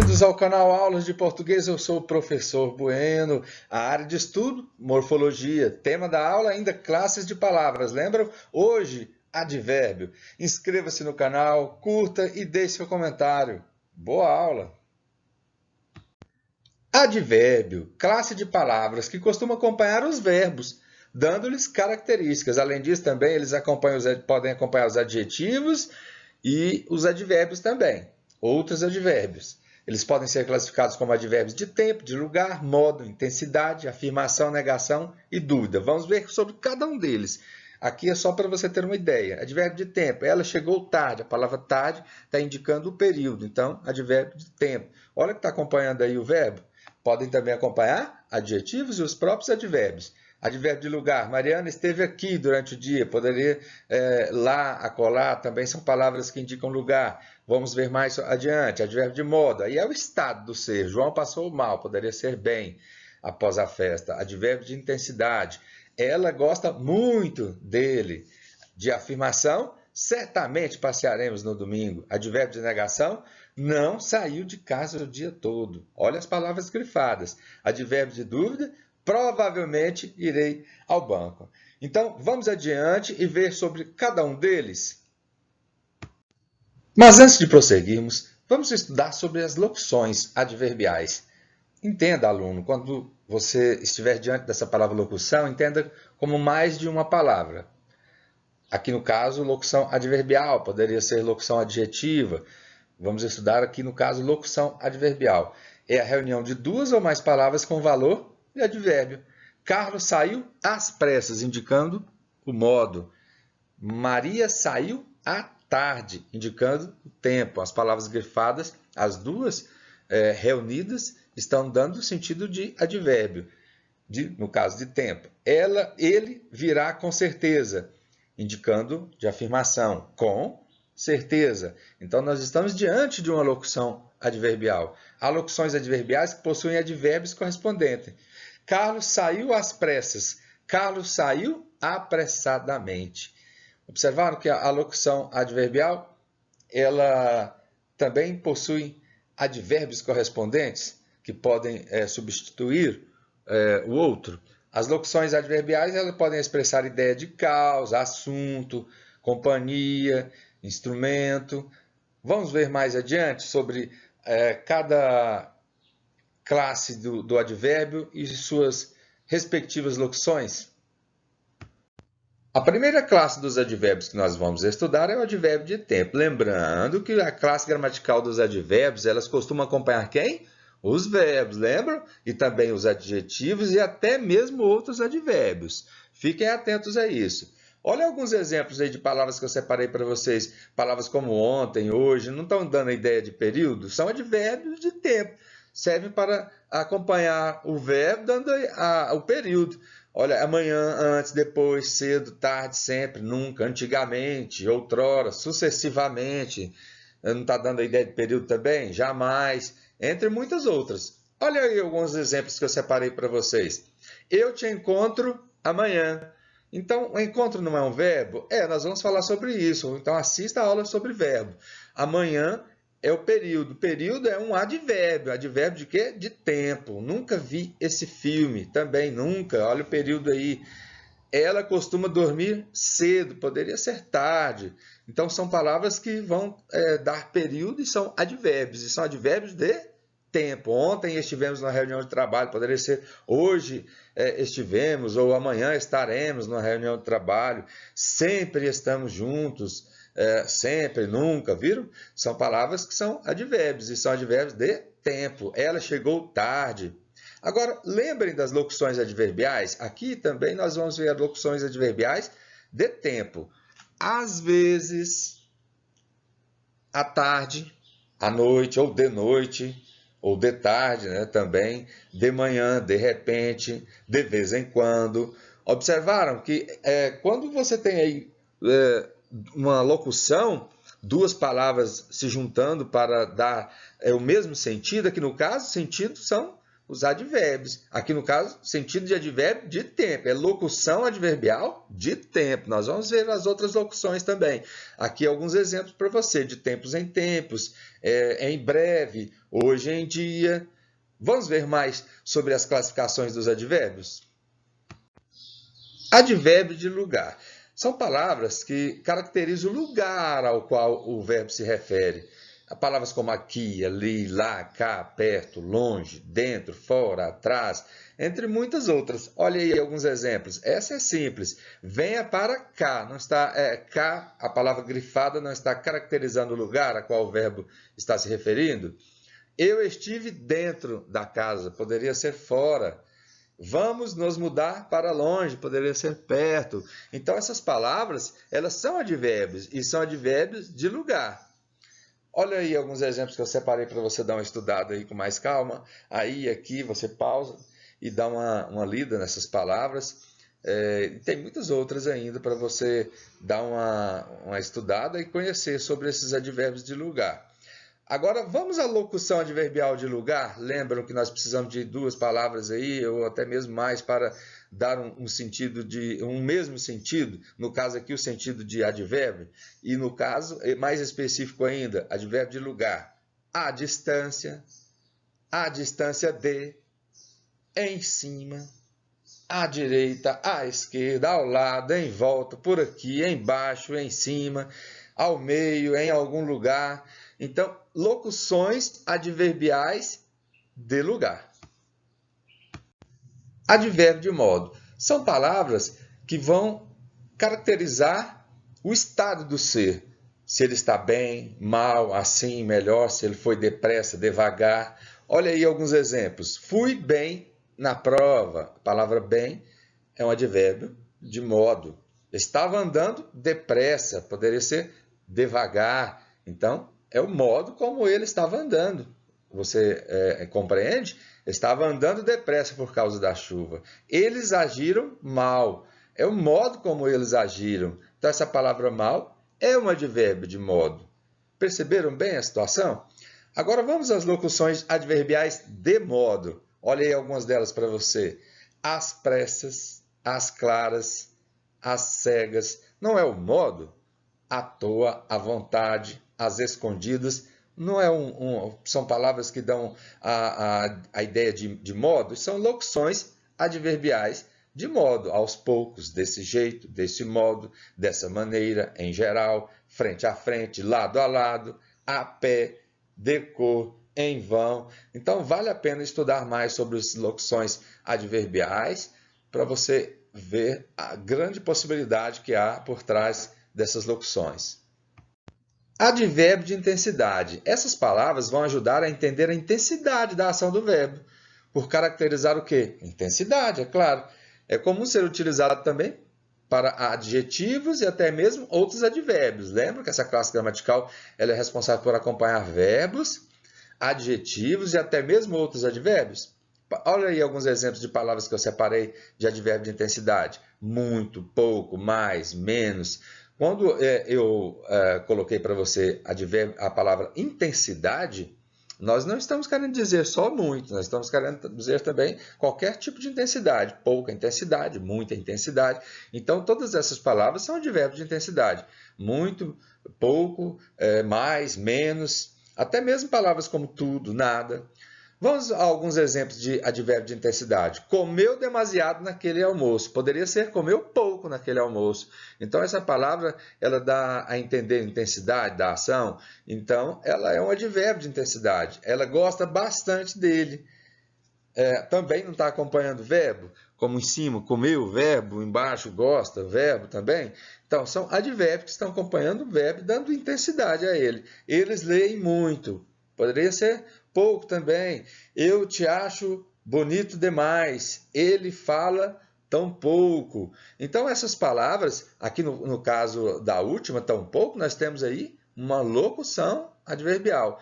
Bem-vindos ao canal Aulas de Português, eu sou o professor Bueno. A área de estudo, morfologia. Tema da aula ainda classes de palavras, lembram? Hoje, advérbio. Inscreva-se no canal, curta e deixe seu comentário. Boa aula! Advérbio, classe de palavras que costuma acompanhar os verbos, dando-lhes características. Além disso, também eles podem acompanhar os adjetivos e os advérbios também. Outros advérbios. Eles podem ser classificados como advérbios de tempo, de lugar, modo, intensidade, afirmação, negação e dúvida. Vamos ver sobre cada um deles. Aqui é só para você ter uma ideia. Advérbio de tempo. Ela chegou tarde. A palavra tarde está indicando o período. Então, advérbio de tempo. Olha que está acompanhando aí o verbo. Podem também acompanhar adjetivos e os próprios advérbios. Advérbio de lugar. Mariana esteve aqui durante o dia. Poderia lá, acolá. Também são palavras que indicam lugar. Vamos ver mais adiante. Advérbio de modo. Aí é o estado do ser. João passou mal. Poderia ser bem após a festa. Advérbio de intensidade. Ela gosta muito dele. De afirmação. Certamente passearemos no domingo. Advérbio de negação. Não saiu de casa o dia todo. Olha as palavras grifadas. Advérbio de dúvida. Provavelmente irei ao banco. Então, vamos adiante e ver sobre cada um deles. Mas antes de prosseguirmos, vamos estudar sobre as locuções adverbiais. Entenda, aluno, quando você estiver diante dessa palavra locução, entenda como mais de uma palavra. Aqui no caso, locução adverbial, poderia ser locução adjetiva. Vamos estudar aqui no caso locução adverbial. É a reunião de duas ou mais palavras com valor de advérbio. Carlos saiu às pressas, indicando o modo. Maria saiu à tarde, indicando o tempo. As palavras grifadas, as duas reunidas, estão dando o sentido de advérbio, no caso de tempo. Ele virá com certeza, indicando de afirmação, com certeza. Então, nós estamos diante de uma locução adverbial. Há locuções adverbiais que possuem advérbios correspondentes. Carlos saiu às pressas. Carlos saiu apressadamente. Observaram que a locução adverbial, ela também possui advérbios correspondentes que podem substituir o outro. As locuções adverbiais, elas podem expressar ideia de causa, assunto, companhia, instrumento. Vamos ver mais adiante sobre cada classe do advérbio e suas respectivas locuções. A primeira classe dos advérbios que nós vamos estudar é o advérbio de tempo. Lembrando que a classe gramatical dos advérbios, elas costumam acompanhar quem? Os verbos, lembram? E também os adjetivos e até mesmo outros advérbios. Fiquem atentos a isso. Olha alguns exemplos aí de palavras que eu separei para vocês. Palavras como ontem, hoje, não estão dando a ideia de período? São advérbios de tempo. Servem para acompanhar o verbo dando o período. Olha, amanhã, antes, depois, cedo, tarde, sempre, nunca, antigamente, outrora, sucessivamente. Não está dando a ideia de período também? Jamais, entre muitas outras. Olha aí alguns exemplos que eu separei para vocês. Eu te encontro amanhã. Então, o encontro não é um verbo? Nós vamos falar sobre isso. Então, assista a aula sobre verbo. Amanhã é o período. Período é um advérbio. Advérbio de quê? De tempo. Nunca vi esse filme. Também nunca. Olha o período aí. Ela costuma dormir cedo. Poderia ser tarde. Então, são palavras que vão dar período e são advérbios. E são advérbios de tempo. Ontem estivemos numa reunião de trabalho. Poderia ser hoje estivemos ou amanhã estaremos numa reunião de trabalho. Sempre estamos juntos. Sempre, nunca, viram? São palavras que são advérbios, e são advérbios de tempo. Ela chegou tarde. Agora, lembrem das locuções adverbiais? Aqui também nós vamos ver as locuções adverbiais de tempo. Às vezes, à tarde, à noite, ou de tarde, né, também, de manhã, de repente, de vez em quando. Observaram que quando você tem aí uma locução, duas palavras se juntando para dar o mesmo sentido, aqui no caso, sentidos são os advérbios. Aqui no caso, sentido de advérbio de tempo. É locução adverbial de tempo. Nós vamos ver as outras locuções também. Aqui alguns exemplos para você, de tempos em tempos, em breve, hoje em dia. Vamos ver mais sobre as classificações dos advérbios? Advérbio de lugar. São palavras que caracterizam o lugar ao qual o verbo se refere. Palavras como aqui, ali, lá, cá, perto, longe, dentro, fora, atrás, entre muitas outras. Olha aí alguns exemplos. Essa é simples. Venha para cá. Não está cá, a palavra grifada não está caracterizando o lugar a qual o verbo está se referindo. Eu estive dentro da casa, poderia ser fora. Vamos nos mudar para longe, poderia ser perto. Então, essas palavras, elas são advérbios, e são advérbios de lugar. Olha aí alguns exemplos que eu separei para você dar uma estudada aí com mais calma. Aí, aqui, você pausa e dá uma lida nessas palavras. Tem muitas outras ainda para você dar uma estudada e conhecer sobre esses advérbios de lugar. Agora, vamos à locução adverbial de lugar. Lembram que nós precisamos de duas palavras aí, ou até mesmo mais, para dar um mesmo sentido. No caso aqui, o sentido de advérbio. E no caso, mais específico ainda, advérbio de lugar. À distância de, em cima, à direita, à esquerda, ao lado, em volta, por aqui, embaixo, em cima, ao meio, em algum lugar. Então, locuções adverbiais de lugar. Advérbio de modo. São palavras que vão caracterizar o estado do ser. Se ele está bem, mal, assim, melhor, se ele foi depressa, devagar. Olha aí alguns exemplos. Fui bem na prova. A palavra bem é um advérbio de modo. Estava andando depressa, poderia ser devagar. Então, é o modo como ele estava andando. Você compreende? Estava andando depressa por causa da chuva. Eles agiram mal. É o modo como eles agiram. Então, essa palavra mal é um advérbio de modo. Perceberam bem a situação? Agora, vamos às locuções adverbiais de modo. Olha aí algumas delas para você. Às pressas, às claras, às cegas. Não é o modo? À toa, à vontade, às escondidas, não são palavras que dão a ideia de modo, são locuções adverbiais de modo, aos poucos, desse jeito, desse modo, dessa maneira, em geral, frente a frente, lado a lado, a pé, de cor, em vão. Então, vale a pena estudar mais sobre as locuções adverbiais para você ver a grande possibilidade que há por trás dessas locuções. Advérbio de intensidade. Essas palavras vão ajudar a entender a intensidade da ação do verbo, por caracterizar o quê? Intensidade, é claro. É comum ser utilizado também para adjetivos e até mesmo outros advérbios. Lembra que essa classe gramatical ela é responsável por acompanhar verbos, adjetivos e até mesmo outros advérbios? Olha aí alguns exemplos de palavras que eu separei de advérbio de intensidade. Muito, pouco, mais, menos. Quando eu coloquei para você a palavra intensidade, nós não estamos querendo dizer só muito, nós estamos querendo dizer também qualquer tipo de intensidade, pouca intensidade, muita intensidade. Então, todas essas palavras são advérbios de intensidade. Muito, pouco, mais, menos, até mesmo palavras como tudo, nada. Vamos a alguns exemplos de advérbio de intensidade. Comeu demasiado naquele almoço. Poderia ser comeu pouco naquele almoço. Então, essa palavra ela dá a entender a intensidade da ação. Então, ela é um advérbio de intensidade. Ela gosta bastante dele. Também não está acompanhando o verbo? Como em cima, comeu, verbo, embaixo, gosta, verbo também. Então, são advérbios que estão acompanhando o verbo, dando intensidade a ele. Eles leem muito. Poderia ser pouco também. Eu te acho bonito demais. Ele fala tão pouco. Então, essas palavras, aqui no caso da última, tão pouco, nós temos aí uma locução adverbial,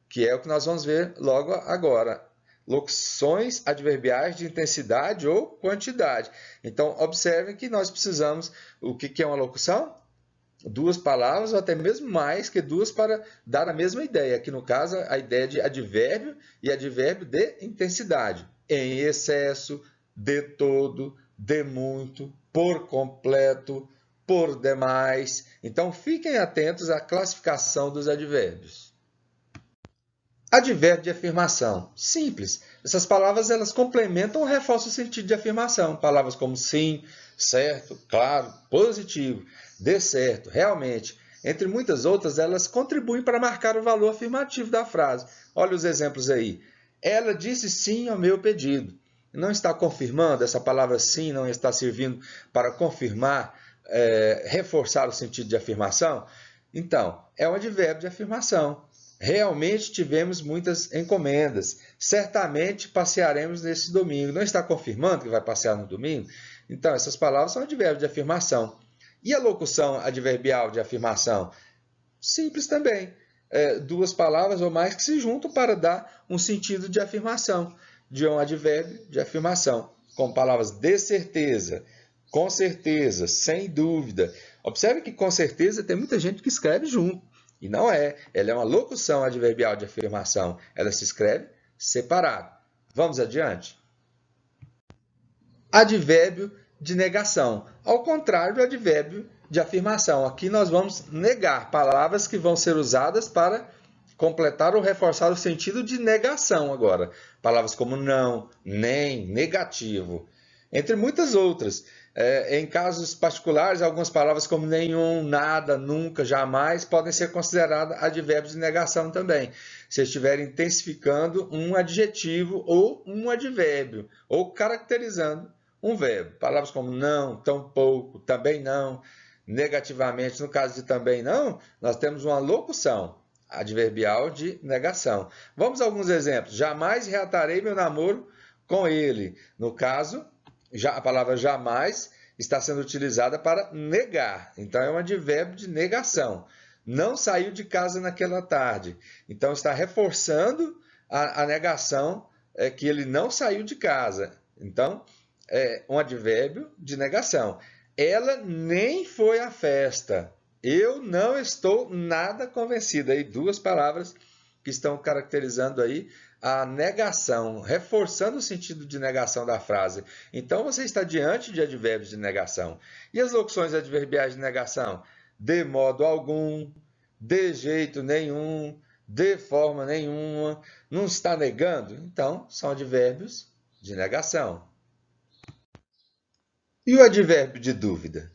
que é o que nós vamos ver logo agora. Locuções adverbiais de intensidade ou quantidade. Então, observem que nós precisamos... O que é uma locução? duas palavras ou até mesmo mais que duas para dar a mesma ideia. Aqui no caso, a ideia de advérbio e advérbio de intensidade. Em excesso, de todo, de muito, por completo, por demais. Então, fiquem atentos à classificação dos advérbios. Advérbio de afirmação. Simples. Essas palavras elas complementam ou reforçam o sentido de afirmação. Palavras como sim, certo, claro, positivo, dê certo, realmente. Entre muitas outras, elas contribuem para marcar o valor afirmativo da frase. Olha os exemplos aí. Ela disse sim ao meu pedido. Não está confirmando, essa palavra sim não está servindo para confirmar, reforçar o sentido de afirmação? Então, é um advérbio de afirmação. Realmente tivemos muitas encomendas. Certamente passearemos nesse domingo. Não está confirmando que vai passear no domingo? Então, essas palavras são advérbios de afirmação. E a locução adverbial de afirmação? Simples também. Duas palavras ou mais que se juntam para dar um sentido de afirmação, de um advérbio de afirmação, com palavras de certeza, com certeza, sem dúvida. Observe que com certeza tem muita gente que escreve junto. E não é. Ela é uma locução adverbial de afirmação. Ela se escreve separado. Vamos adiante? Advérbio de negação. Ao contrário do advérbio de afirmação. Aqui nós vamos negar palavras que vão ser usadas para completar ou reforçar o sentido de negação agora. Palavras como não, nem, negativo, entre muitas outras. Em casos particulares, algumas palavras como nenhum, nada, nunca, jamais podem ser consideradas advérbios de negação também, se estiverem intensificando um adjetivo ou um advérbio, ou caracterizando um verbo. Palavras como não, tampouco, também não, negativamente. No caso de também não, nós temos uma locução adverbial de negação. Vamos a alguns exemplos. Jamais reatarei meu namoro com ele. No caso, a palavra jamais está sendo utilizada para negar. Então, é um advérbio de negação. Não saiu de casa naquela tarde. Então, está reforçando a negação que ele não saiu de casa. Então, é um advérbio de negação. Ela nem foi à festa. Eu não estou nada convencida. Aí, duas palavras que estão caracterizando aí a negação, reforçando o sentido de negação da frase. Então, você está diante de advérbios de negação. E as locuções adverbiais de negação? De modo algum, de jeito nenhum, de forma nenhuma, não está negando? Então, são advérbios de negação. E o advérbio de dúvida?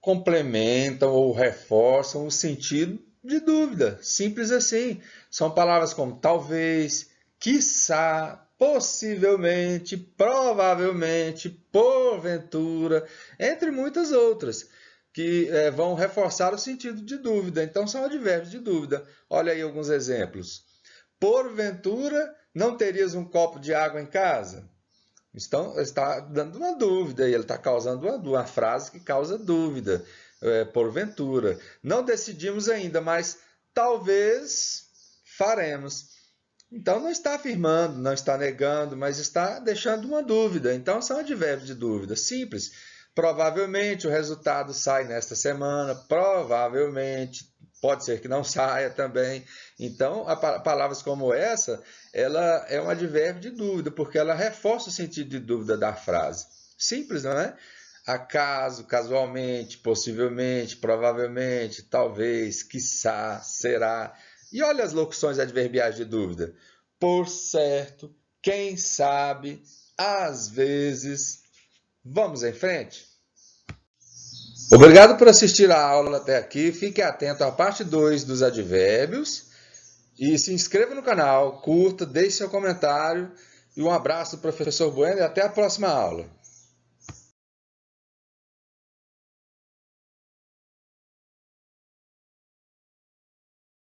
Complementam ou reforçam o sentido de dúvida. Simples assim. São palavras como talvez, quiçá, possivelmente, provavelmente, porventura, entre muitas outras, que vão reforçar o sentido de dúvida. Então, são advérbios de dúvida. Olha aí alguns exemplos. Porventura, não terias um copo de água em casa? Então, ele está dando uma dúvida e ele está causando uma frase que causa dúvida, porventura. Não decidimos ainda, mas talvez faremos. Então, não está afirmando, não está negando, mas está deixando uma dúvida. Então, são advérbios de dúvida. Simples. Provavelmente o resultado sai nesta semana, provavelmente, pode ser que não saia também. Então, palavras como essa, ela é um advérbio de dúvida, porque ela reforça o sentido de dúvida da frase. Simples, não é? Acaso, casualmente, possivelmente, provavelmente, talvez, quiçá, será. E olha as locuções adverbiais de dúvida. Por certo, quem sabe, às vezes. Vamos em frente? Obrigado por assistir a aula até aqui. Fique atento à parte 2 dos advérbios. E se inscreva no canal, curta, deixe seu comentário. E um abraço do professor Bueno e até a próxima aula.